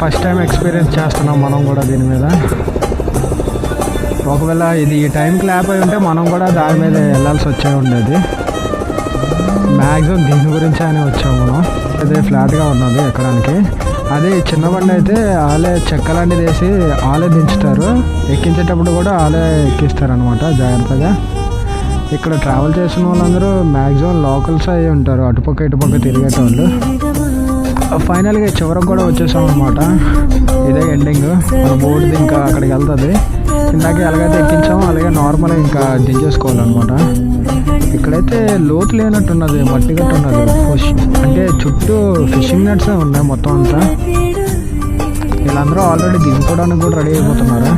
First time experience చేస్తున్నాం మనం కూడా దీని మీద. ఒకవేళ ఇది ఈ టైంకి ల్యాప్ అయి ఉంటే మనం కూడా దాని మీద వెళ్ళాల్సి వచ్చే ఉండేది. మ్యాక్సిమం దీని గురించి అని వచ్చాము మనం. అదే ఫ్లాట్గా ఉన్నది ఎక్కడానికి. అదే చిన్న బండి అయితే వాళ్ళే చెక్కలాంటిది వేసి వాళ్ళే దించుతారు, ఎక్కించేటప్పుడు కూడా వాళ్ళే ఎక్కిస్తారు అనమాట జాగ్రత్తగా. ఇక్కడ ట్రావెల్ చేసిన వాళ్ళందరూ మ్యాక్సిమం లోకల్స్ అయ్యి ఉంటారు, అటుపక్క ఇటుపక్క తిరిగేటోళ్ళు. ఫైనల్గా చివరకు కూడా వచ్చేసాం అనమాట. ఇదే ఎండింగ్. మన బోర్డు ఇంకా అక్కడికి వెళ్తుంది. ఇందాక ఎలాగైతే ఎక్కించామో అలాగే నార్మల్గా ఇంకా దించేసుకోవాలన్నమాట. ఇక్కడైతే లోతు లేనట్టున్నది, మట్టి గట్టు ఉన్నది. అంటే చుట్టూ ఫిషింగ్ నెట్స్ ఉన్నాయి మొత్తం అంతా. వీళ్ళందరూ ఆల్రెడీ దిగిపోవడానికి కూడా రెడీ అయిపోతున్నారు.